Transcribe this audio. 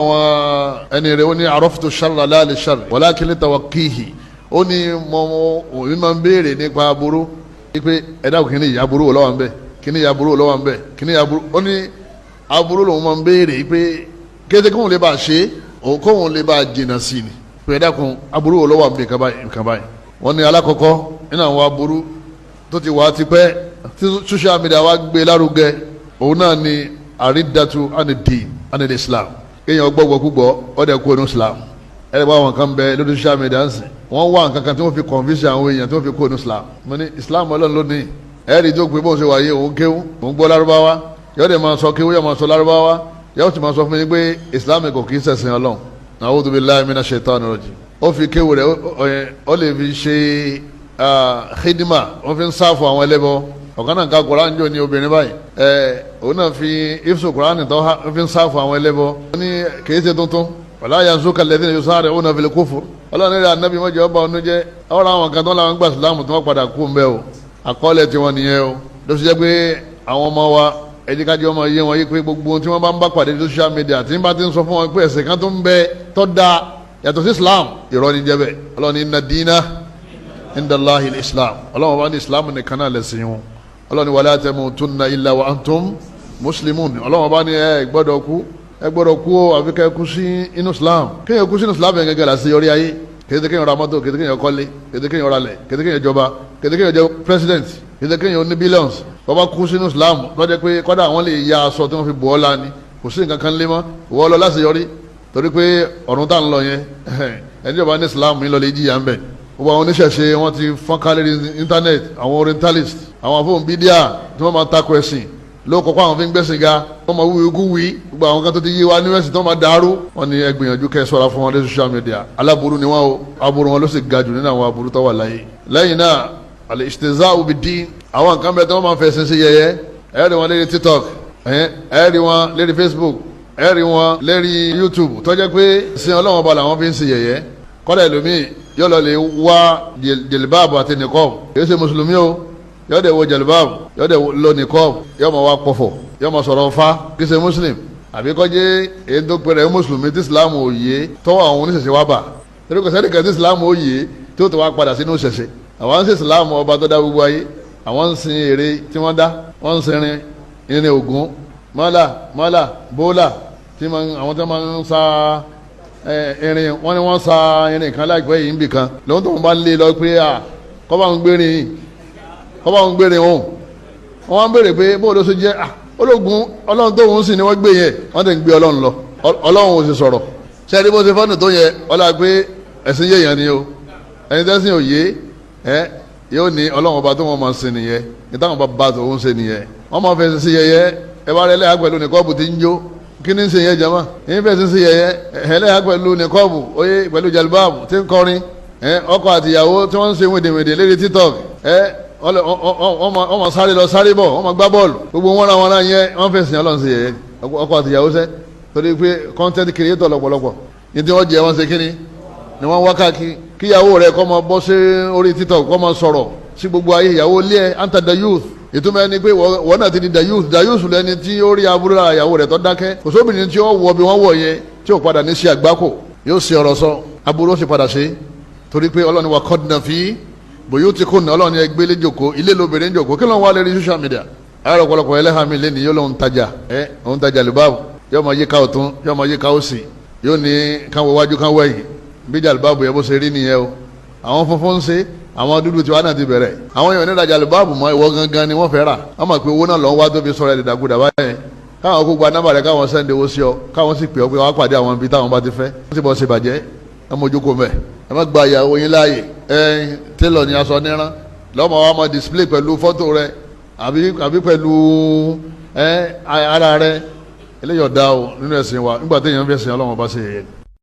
àwọn ẹni rẹ̀ ó ní araftu sharra la li sharri walakin li tawaqqihi ó ní òun máa ń béèrè nípa aburú pé ẹ̀dá kìíní ìyá aburú wò lọ́wọ́ ń bẹ̀ kìíní ìyá aburú wò lọ́wọ́ ń bẹ̀ kìíní ìyá aburú ó ní aburú lòun máa ń béèrè pé kéde kóun lè bá a ṣe òun kóun lè bá a jìnnà sí ni pé ẹ̀dá kun aburú wò lọ́wọ́ ń bẹ̀ nǹkan báyìí wọ́n ní alákọ̀ọ́kọ́ nínú àwọn aburú tó ti wà tipẹ́ tí social media wa gbé lárugẹ òun náà ni àrídàtú anidi anidi Islam kéèyàn gbọ́gbọ́kúgbọ́ ọ̀dẹ̀ kú inú Islam ẹ̀rẹ̀ bá wọn kan bẹ lórí social media ń sìn wọ́n wá nǹkan kan tí wọ́n fi convince àwọn èèyàn tí wọ́n fi kú inú Islam mo ní Islam ọlọ́run lónìí ẹ̀rí tó gbé bóun ṣe wáyé òun kéwú òun gbọ́ lárúbáwá yóò dẹ̀ máa sọ kéwú yóò máa sọ lárúbáwá yóò sì máa sọ fún mi pé Islam kò kì í ṣẹ̀sìn ọlọ́run a'udhu billahi minash shaitani rajim ó fi kéwú rẹ̀ ó lè fi ṣe khidma wọ́n fi ń sáfù àwọn ẹlẹ́bọ ọ̀kan náà ka Quran jò ní obìnrin báyìí òun náà fi ifsu Quran tó fi ń sáfù àwọn ẹlẹ́bọ ó ní kìí ṣe tuntun wala yanzuka alladhina yusari'una fil kufr ọlọ́run rẹ̀ anabi mọ́jọ́ ọba ọ̀nù jẹ́ ọ̀rọ̀ àwọn kan tó láwọn gbà sílámù tó wọ́n padà kú ń bẹ́ o àkọọ́lẹ̀ tí wọ́n nìyẹn o ló ṣe jẹ́ pé àwọn ọmọ wa ẹ̀díkájọ́ ọmọ yé wọn yí pé gbogbo tí wọ́n bá ń bá pàdé ní social media tí wọ́n bá ti ń sọ fún wọn pé ẹ̀sìn kan tó ń bẹ tó da yàtọ̀ sí Islam irọ́ ni jẹ́ bẹ́ẹ̀ ọlọ́run ní inna dina indallahi al-Islam ọlọ́run bá ní Islam nìkan náà lẹ̀sìn wọn ọlọ́run ní wala tamutunna illa wa antum muslimun ọlọ́run bá ní ẹ gbọ́dọ̀ kú o àfi kẹ́ kú sí inú Islam kéèyàn kú sí inú Islam yẹn gẹ́gẹ́ la sí orí ayé kéde kéèyàn ra mọ́tò kéde kéèyàn kọ́lé kéde kéèyàn ralẹ̀ kéde kéèyàn jọba kéde kéèyàn jẹ president kéde kéèyàn ní billions bàbá kú sí inú Islam lọ́jọ́ pé kọ́dà àwọn lè ya aṣọ tí wọ́n fi bọ́ ọ́ la ni kò sí nǹkan kan lé mọ́ ìwọ lọ láti yọrí torí pé ọ̀run tá à ń lọ yẹn ẹni jọba ní Islam yín lọ lè jìyà ń bẹ̀ gbogbo àwọn oníṣẹ̀ṣe wọ́n ti fọ́n kálẹ̀ ní internet àwọn orientalist àwọn afọ́n bídíà tí wọ́n máa takò ẹ̀sìn ló kọ́kọ́ àwọn fi ń gbẹ́sìn ga wọ́n máa wúwo ikú wí gbogbo àwọn kan tó ti yé wa ní ẹ̀sìn tó máa dàrú wọ́n ní ẹ gbìyànjú kẹ́ ẹ ṣọ́ra fún wọn lé social media aláburú ni wọ́n o aburú wọn ló sì ga jù nínú àwọn aburú tó wà láyé lẹ́yìn náà al-istihza'u bid-din àwọn nǹkan bẹ́ẹ̀ tí wọ́n máa fẹ́ sin sí yẹ̀yẹ́ ẹ rí wọn lérí TikTok ẹ rí wọn lérí Facebook ẹ rí wọn lérí YouTube tó jẹ́ pé sin Ọlọ́run ba làwọn fi ń sin yẹ̀yẹ́ kọ́dà ẹlòmíì yóò lọ lè wá jẹlibáàbù àti nìkọ́ọ̀bù kìí ṣe mùsùlùmí o yóò dẹ̀ wọ jẹlibáàbù yóò dẹ̀ lọ nìkọ́ọ̀bù yóò máa wá pọ̀fọ̀ yóò máa sọ̀rọ̀ fa kìí ṣe mùsùlùm àbí kọ́jẹ́ èyí tó pẹ̀rẹ̀ mùsùlùmí tí Islam ò yé tọ́wọ́ àwọn oníṣẹ̀ṣẹ̀ wá bà torí kò sẹ́ni kan tí Islam ò yé tí ó tó wá padà sínú ṣẹ̀ṣẹ̀ àwọn ń ṣe Islam ọba tó dá gbogbo ayé àwọn ń sin ère tí wọ́n dá wọ́n ń sin irin Ògún mọ́là bólà tí àwọn tó máa ń sa irin wọ́n ní wọ́n sa irin kan láìpẹ́ yìí níbì kan lóun tó ń bá lé lọ pé kọ́bá ń gbérin òun wọ́n wá ń béèrè pé bóun ló ṣe jẹ́ ológun ọlọ́run tó ń sìn ni wọ́n gbé yẹn wọ́n ti ń gbé ọlọ́run lọ ọlọ́run ò sì sọ̀rọ̀ sẹ́ẹ̀dí bó ṣe fọ́nù tó yẹ ọlá pé ẹ̀sìn yéèyàn ni o ẹni tẹ́sìn òye yóò ní ọlọ́run ọba tó wọ́n máa sìn nìyẹn ìtàwọn bá tó ń ṣe nìyẹn wọ́n máa fẹ́ sí yẹyẹ ẹ bá rẹ lẹ́yà pẹ̀lú nìkọ́ọ̀bù tí ń jó kí ni ń ṣe yẹn jama yín fẹ́ sí yẹyẹ ẹlẹ́yà pẹ̀lú nìkọ́ọ̀bù oyè pẹ̀lú jalibaabu tí ń kọrin ọkọ àtìyàwó tí wọ́n ń ṣe wèdèwèdè lérí TikTok wọ́n máa sáré lọ sáré bọ̀ wọ́n máa gbá bọ́ọ̀lù gbogbo wọn làwọn náà yẹn wọ́n fẹ́ sìn ọlọ́run sí yẹyẹ ọkọ àtìyàwó sẹ́ torí pé content creator lọ́pọ̀lọpọ̀ ní tí wọ́n jẹ́ wọ́n ṣe kíni ni wọ́n wá káàkiri kíyàwó rẹ̀ kọ́ máa bọ́ sí orí TikTok kọ́ máa sọ̀rọ̀ sí gbogbo ayé ìyàwó ilé ẹ̀ anta the youth ìtumọ̀ ẹni pé wọ́n náà ti di the youth lẹni tí ó rí aburú lára ìyàwó rẹ̀ tó dákẹ́ kò sóbìnrin tí ó wọ bí wọ́n wọ̀ yẹn tí ó padà ní sí àgbákò yóò ṣe ọ̀rọ̀ sọ aburú ó sì padà ṣe torí pé ọlọ́ni wa qadna fi buyutikunna ọlọ́ni ẹgbẹ́lẹ́ jòkó ilé lóbìnrin jòkó kí ló ń wá lérí social media ayọ̀rọ̀ ọ̀pọ̀lọpọ̀ ẹlẹ́hàmì lẹ́ni yóò lóun tajà òun tajà lùbáàbù yóò máa yí ká ọ̀tún yóò máa yí ká òsì yóò ní káwọ wájú káwọ ẹ̀yìn bí jàlùbáàbù yẹ bó ṣe rí nìyẹn o àwọn funfun ń ṣe àwọn dúdú tiwa náà ti bẹ̀rẹ̀ àwọn èèyàn nígbà jàlùbáàbù mọ́ ìwọ gangan ni wọ́n fẹ́ rà wọ́n mọ̀ pé owó náà lọ́n wá tó fi sọ̀rọ̀ ẹ̀dẹ̀dàgùdà báyẹn káwọn kó gba nọ́mbà rẹ̀ káwọn sẹ́ndé owó sí ọ káwọn sì pè ọ pé wọ́n á pàdé àwọn ibi táwọn bá ti fẹ́ wọ́n sì bọ́ ṣe bàjẹ́ ẹ mójú kó mẹ́ ẹ má gba ìyàwó yín láàyè télọ̀ ni aṣọ níran lọ́mọ wa mọ display pẹ̀lú fọ́tò rẹ àbí pẹ̀lú ara rẹ eléyọ̀ dá o nínú ẹ̀sìn wa nígbà téèyàn fẹ́ sìn Ọlọ́run bá ṣe yẹ